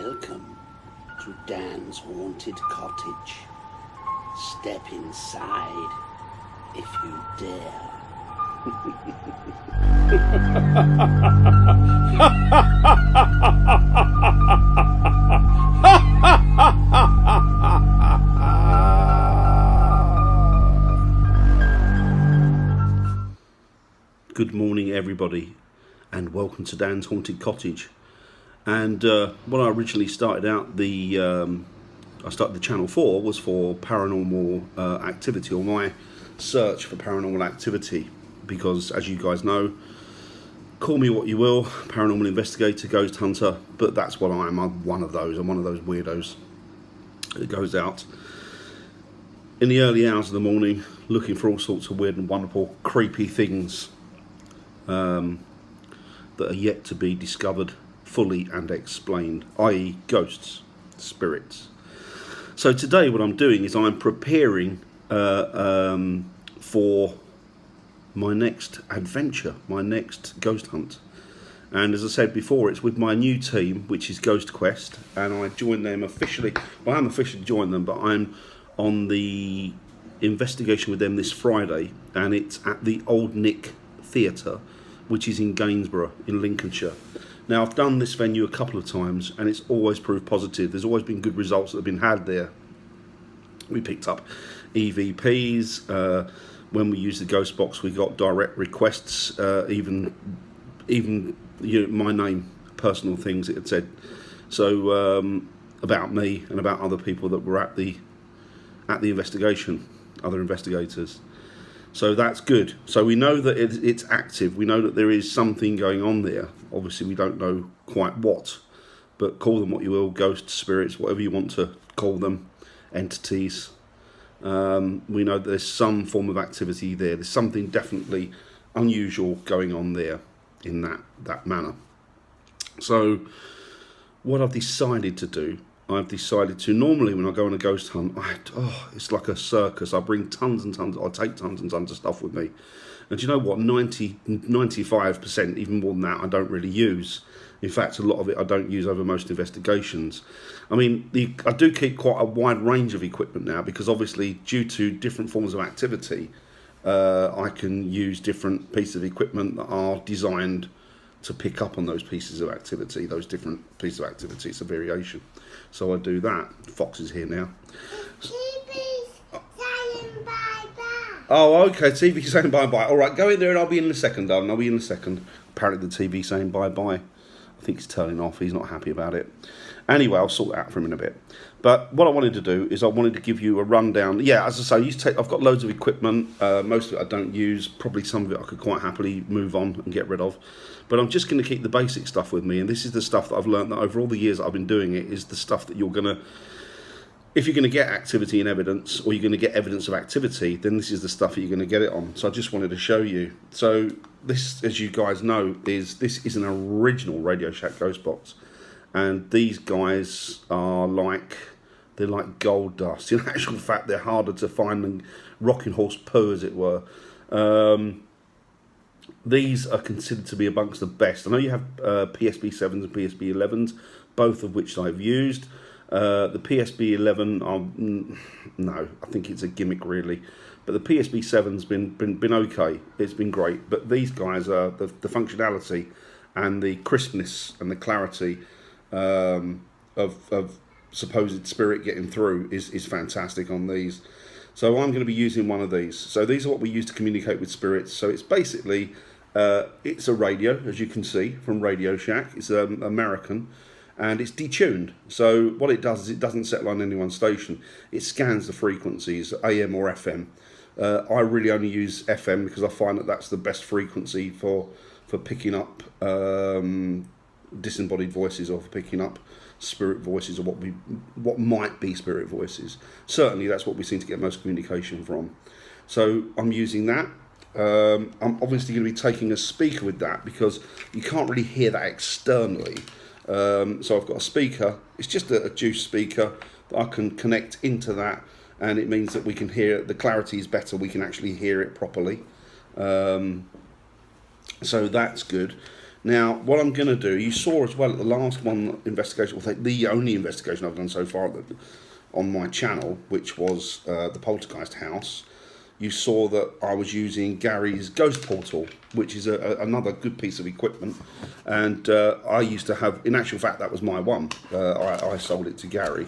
Welcome to Dan's Haunted Cottage. Step inside if you dare. Good morning, everybody, and welcome to Dan's Haunted Cottage. And when I originally started out, I started the channel for was for paranormal activity, or my search for paranormal activity, because as you guys know, call me what you will, paranormal investigator, ghost hunter, but that's what I am. I'm one of those. I'm one of those weirdos that goes out in the early hours of the morning looking for all sorts of weird and wonderful, creepy things that are yet to be discovered fully and explained, i.e. ghosts, spirits. So today what I'm doing is I'm preparing for my next adventure, my next ghost hunt. And as I said before, it's with my new team, which is Ghost Quest, and I joined them officially. Well, I haven't officially joined them, but I'm on the investigation with them this Friday, and it's at the Old Nick Theatre, which is in Gainsborough in Lincolnshire. Now, I've done this venue a couple of times and it's always proved positive. There's always been good results that have been had there. We picked up EVPs. When we used the ghost box, we got direct requests, even my name, personal things it had said. So about me and about other people that were at the investigation, other investigators. So that's good. So we know that it's active. We know that there is something going on there. Obviously, we don't know quite what, but call them what you will, ghosts, spirits, whatever you want to call them, entities. We know there's some form of activity there. There's something definitely unusual going on there in that manner. So what I've decided to do, normally when I go on a ghost hunt, it's like a circus. I bring tons and tons, I take tons and tons of stuff with me. And do you know what, 95%, even more than that, I don't really use. In fact, a lot of it I don't use over most investigations. I mean, I do keep quite a wide range of equipment now, because obviously due to different forms of activity, I can use different pieces of equipment that are designed to pick up on those pieces of activity, those different pieces of activity. It's a variation. So I do that. Fox is here now. TV's saying bye-bye. Oh, okay, TV's saying bye-bye. All right, go in there and I'll be in a second, darling. I'll be in a second. Apparently the TV's saying bye-bye. I think he's turning off. He's not happy about it. Anyway, I'll sort that out for him in a bit. But what I wanted to do is I wanted to give you a rundown. Yeah, as I say, I've got loads of equipment. Most of it I don't use. Probably some of it I could quite happily move on and get rid of. But I'm just going to keep the basic stuff with me. And this is the stuff that I've learned that over all the years that I've been doing it, is the stuff that you're going to... If you're going to get activity and evidence, or you're going to get evidence of activity, then this is the stuff that you're going to get it on. So I just wanted to show you. So this, as you guys know, this is an original Radio Shack ghost box. And these guys are they're like gold dust. In actual fact, they're harder to find than rocking horse poo, as it were. These are considered to be amongst the best. I know you have PSB 7s and PSB 11s, both of which I've used. The PSB 11, no, I think it's a gimmick really. But the PSB 7's been okay. It's been great. But these guys are the functionality and the crispness and the clarity of supposed spirit getting through is fantastic on these. So I'm going to be using one of these. So these are what we use to communicate with spirits. So it's basically it's a radio, as you can see from Radio Shack. It's American, and it's detuned. So what it does is it doesn't settle on any one station. It scans the frequencies, AM or FM. I really only use FM because I find that that's the best frequency for picking up disembodied voices, or for picking up spirit voices, or what might be spirit voices. Certainly that's what we seem to get most communication from. So I'm using that. I'm obviously going to be taking a speaker with that, because you can't really hear that externally. So I've got a speaker. It's just a juice speaker that I can connect into that, and it means that we can hear, the clarity is better, we can actually hear it properly. So that's good. Now, what I'm going to do, you saw as well at the last one investigation, well, the only investigation I've done so far on my channel, which was the Poltergeist house. You saw that I was using Gary's Ghost Portal, which is another good piece of equipment. And I used to have, in actual fact, that was my one. I sold it to Gary.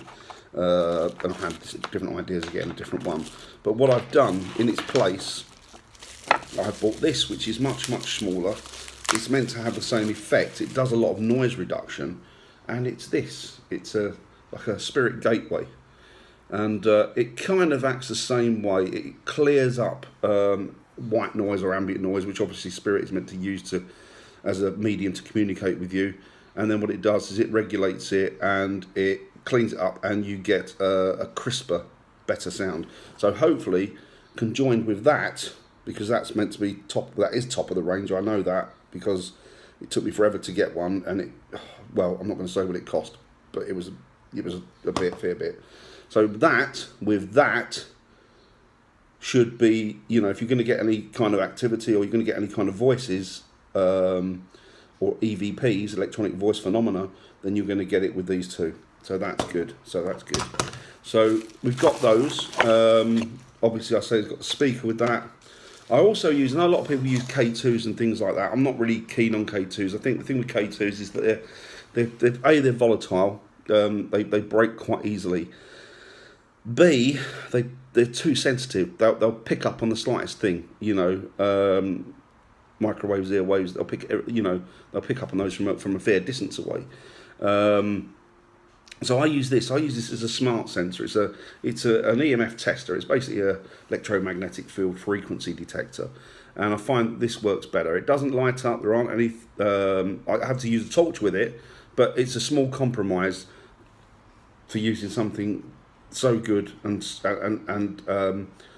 And I had different ideas of getting a different one. But what I've done in its place, I've bought this, which is much, much smaller. It's meant to have the same effect. It does a lot of noise reduction. And it's this. It's like a spirit gateway. And it kind of acts the same way. It clears up white noise or ambient noise, which obviously Spirit is meant to use as a medium to communicate with you. And then what it does is it regulates it and it cleans it up, and you get a crisper, better sound. So hopefully, conjoined with that, because that's meant to be that is top of the range. I know that because it took me forever to get one, and well, I'm not going to say what it cost, but it was a fair bit. So that, with that, should be, if you're going to get any kind of activity or you're going to get any kind of voices or EVPs, electronic voice phenomena, then you're going to get it with these two. So that's good. So we've got those. Obviously, I say it's got the speaker with that. I also use, and a lot of people use K2s and things like that. I'm not really keen on K2s. I think the thing with K2s is that they're volatile. They break quite easily. B, they're too sensitive. They'll pick up on the slightest thing. Microwaves, airwaves. They'll pick up on those from a fair distance away. So I use this. As a smart sensor. It's an EMF tester. It's basically a electromagnetic field frequency detector, and I find this works better. It doesn't light up. There aren't any. I have to use a torch with it, but it's a small compromise for using something so good and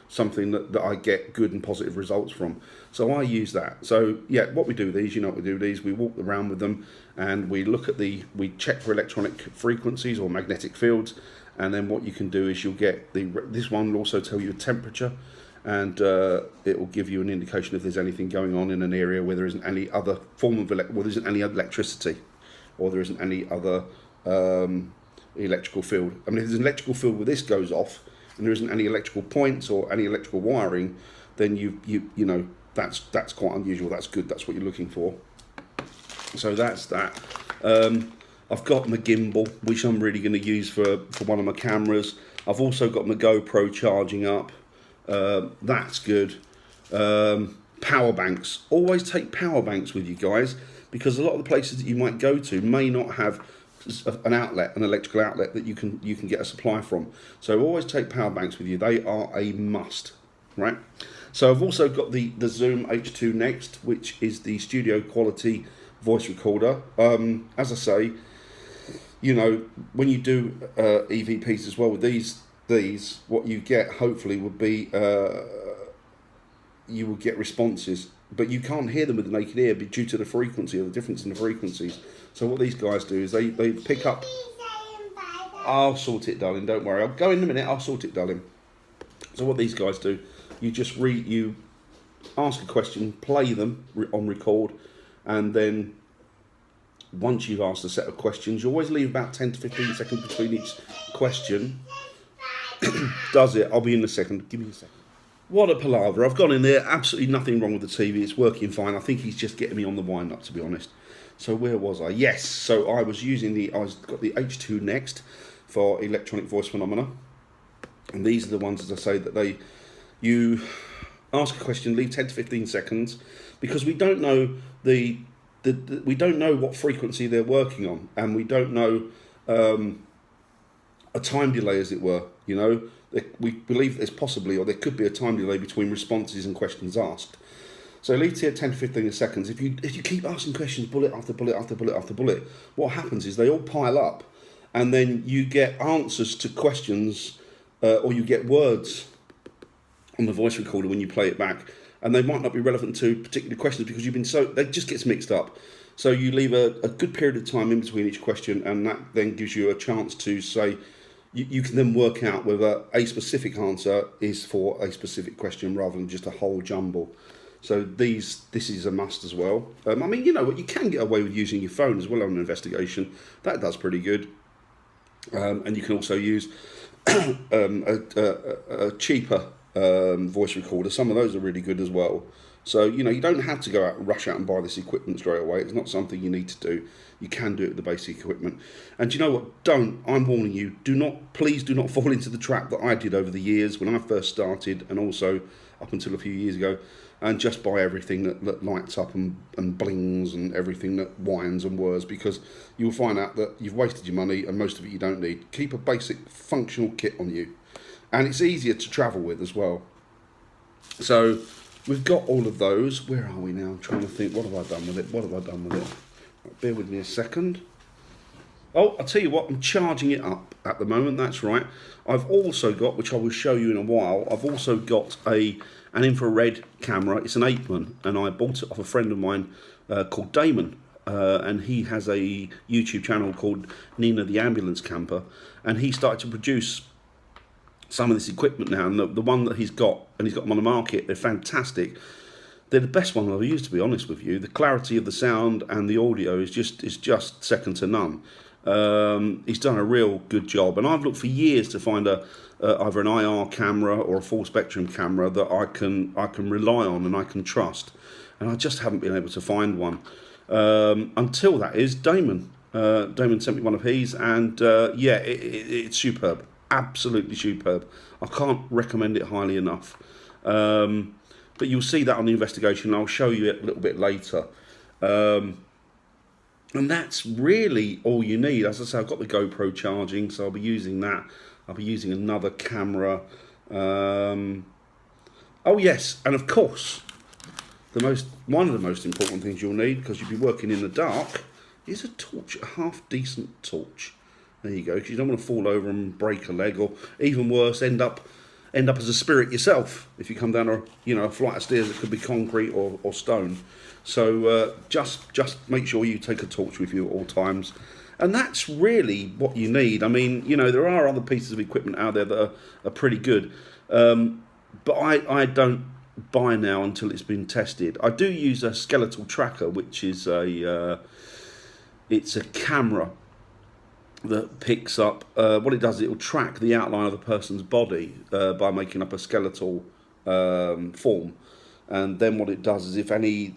something that I get good and positive results from. So I use that. So yeah, what we do with these, what we do with these, we walk around with them and we look at we check for electronic frequencies or magnetic fields, and then what you can do is you'll get this one will also tell you the temperature, and it will give you an indication if there's anything going on in an area where there isn't any other form of there isn't any other electricity, or there isn't any other electrical field. I mean, if there's an electrical field where this goes off and there isn't any electrical points or any electrical wiring, then you know that's quite unusual. That's good. That's what you're looking for. So that's that. I've got my gimbal, which I'm really going to use for one of my cameras. I've also got my GoPro charging up. That's good. Power banks. Always take power banks with you guys, because a lot of the places that you might go to may not have an electrical outlet that you can get a supply from. So always take power banks with you. They are a must, right? So I've also got the Zoom H2 Next, which is the studio quality voice recorder. As I say, when you do EVPs as well with these, what you get hopefully would be you will get responses, but you can't hear them with the naked ear due to the frequency or the difference in the frequencies. So what these guys do is they pick up. I'll sort it, darling. Don't worry. I'll go in a minute. I'll sort it, darling. So what these guys do, you just you ask a question, play them on record, and then once you've asked a set of questions, you always leave about 10 to 15 seconds between each question. Does it? I'll be in a second. Give me a second. What a palaver. I've gone in there. Absolutely nothing wrong with the TV. It's working fine. I think he's just getting me on the wind up, to be honest. So where was I? Yes. So I was using got the H2 Next for electronic voice phenomena. And these are the ones, as I say, that you ask a question, leave 10 to 15 seconds, because we don't know we don't know what frequency they're working on, and we don't know a time delay, as it were. We believe there's possibly, or there could be, a time delay between responses and questions asked. So leave it here 10 to 15 seconds. If you keep asking questions, bullet after bullet after bullet after bullet, what happens is they all pile up, and then you get answers to questions, or you get words on the voice recorder when you play it back, and they might not be relevant to particular questions because they just gets mixed up. So you leave a good period of time in between each question, and that then gives you a chance to say, you can then work out whether a specific answer is for a specific question rather than just a whole jumble. So this is a must as well. I mean, you know what, you can get away with using your phone as well on an investigation. That does pretty good. And you can also use a cheaper voice recorder. Some of those are really good as well. So, you know, you don't have to go out and rush out and buy this equipment straight away. It's not something you need to do. You can do it with the basic equipment. And you know what? I'm warning you, please do not fall into the trap that I did over the years when I first started, and also up until a few years ago, and just buy everything that lights up and blings and everything that whines and whirs, because you'll find out that you've wasted your money and most of it you don't need. Keep a basic functional kit on you. And it's easier to travel with as well. So we've got all of those. Where are we now? I'm trying to think, what have I done with it? Right, bear with me a second. Oh, I'll tell you what, I'm charging it up at the moment, that's right. I've also got, which I will show you in a while, I've also got an infrared camera. It's an 8-man, and I bought it off a friend of mine called Damon. And he has a YouTube channel called Nina the Ambulance Camper, and he started to produce some of this equipment now, and the one that he's got, and he's got them on the market, they're fantastic. They're the best one I've used, to be honest with you. The clarity of the sound and the audio is just second to none. He's done a real good job, and I've looked for years to find either an IR camera or a full spectrum camera that I can rely on and I can trust, and I just haven't been able to find one until that is Damon. Damon sent me one of his, and yeah, it's superb, absolutely superb. I can't recommend it highly enough. But you'll see that on the investigation. I'll show you it a little bit later. And that's really all you need. As I say, I've got the GoPro charging, so I'll be using that. I'll be using another camera. Oh yes, and of course, one of the most important things you'll need, because you'll be working in the dark, is a torch, a half decent torch. There you go, because you don't want to fall over and break a leg, or even worse, end up as a spirit yourself if you come down a flight of stairs that could be concrete or stone. So just make sure you take a torch with you at all times, and that's really what you need. I mean, you know, there are other pieces of equipment out there that are pretty good, but I don't buy now until it's been tested. I do use a skeletal tracker, which is it's a camera that picks up what it does. It will track the outline of the person's body by making up a skeletal form, and then what it does is if any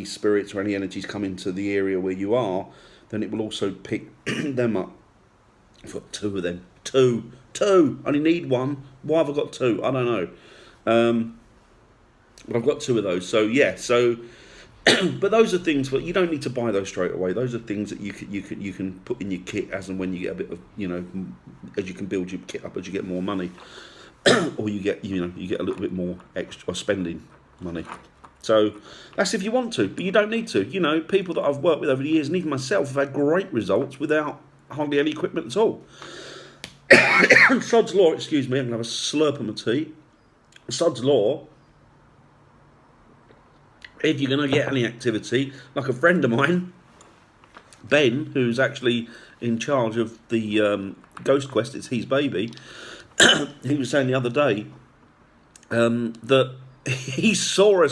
spirits or any energies come into the area where you are, then it will also pick them up. I've got two of them. Two. I only need one. Why have I got two? I don't know. But I've got two of those. So yeah. So, but those are things that you don't need to buy those straight away. Those are things that you can put in your kit as and when you get a bit of, you know, as you can build your kit up as you get more money, or you get a little bit more extra or spending money. So that's if you want to, but you don't need to. You know, people that I've worked with over the years, and even myself, have had great results without hardly any equipment at all. Sod's Law, excuse me, I'm going to have a slurp of my tea. Sod's Law, if you're going to get any activity, like a friend of mine, Ben, who's actually in charge of the Ghost Quest, it's his baby, he was saying the other day that he saw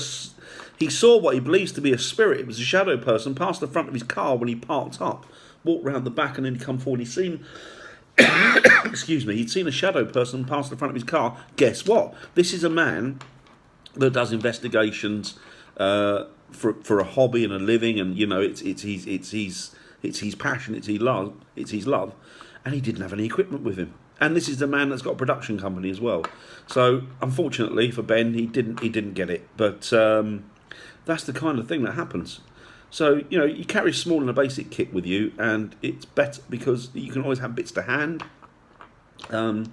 what he believes to be a spirit. It was a shadow person past the front of his car when he parked up, walked round the back and then come forward. He'd seen excuse me, he'd seen a shadow person pass the front of his car. Guess what? This is a man that does investigations for a hobby and a living, and you know, it's his passion, it's his love, and he didn't have any equipment with him. And this is the man that's got a production company as well. So unfortunately for Ben, he didn't get it. But that's the kind of thing that happens. So, you know, you carry small and a basic kit with you, and it's better because you can always have bits to hand. And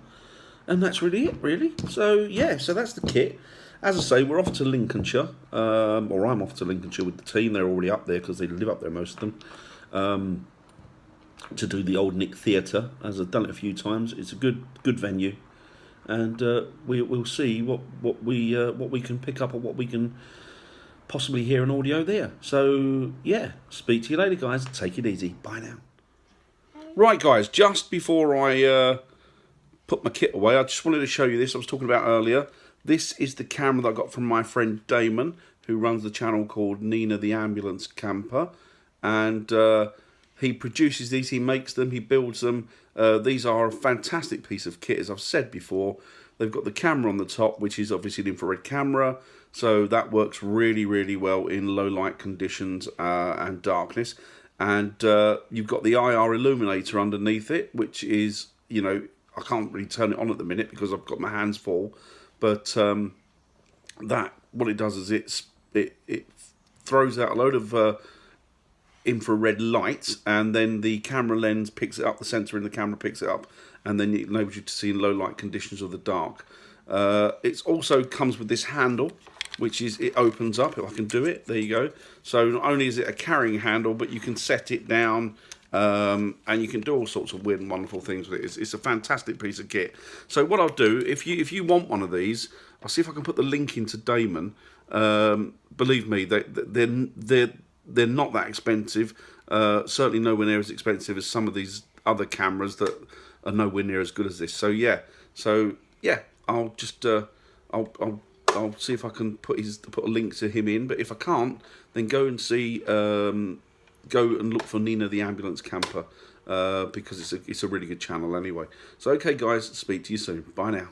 that's really it, really. So yeah, so that's the kit. As I say, we're off to Lincolnshire, or I'm off to Lincolnshire with the team. They're already up there because they live up there, most of them. To do the Old Nick Theatre, as I've done it a few times. It's a good venue, and we'll see what we can pick up or what we can possibly hear an audio there. So yeah, speak to you later, guys. Take it easy. Bye now. Right, guys. Just before I put my kit away, I just wanted to show you this. I was talking about earlier. This is the camera that I got from my friend Damon, who runs the channel called Nina the Ambulance Camper, and he produces these, he makes them, he builds them. These are a fantastic piece of kit, as I've said before. They've got the camera on the top, which is obviously an infrared camera, so that works really, really well in low light conditions and darkness. And you've got the IR illuminator underneath it, which is, you know, I can't really turn it on at the minute because I've got my hands full, but that, what it does is it throws out a load of infrared light, and then the camera lens picks it up, the sensor in the camera picks it up, and then it enables you to see in low light conditions or the dark. It also comes with this handle, which is, it opens up, if I can do it, there you go. So not only is it a carrying handle, but you can set it down, and you can do all sorts of weird and wonderful things with it. It's a fantastic piece of kit. So what I'll do, if you want one of these, I'll see if I can put the link into Damon. Believe me, they're not that expensive. Certainly nowhere near as expensive as some of these other cameras that are nowhere near as good as this. So yeah, I'll just I'll see if I can put a link to him in. But if I can't, then go and see go and look for Nina the Ambulance Camper, because it's a really good channel anyway. So okay guys, speak to you soon. Bye now.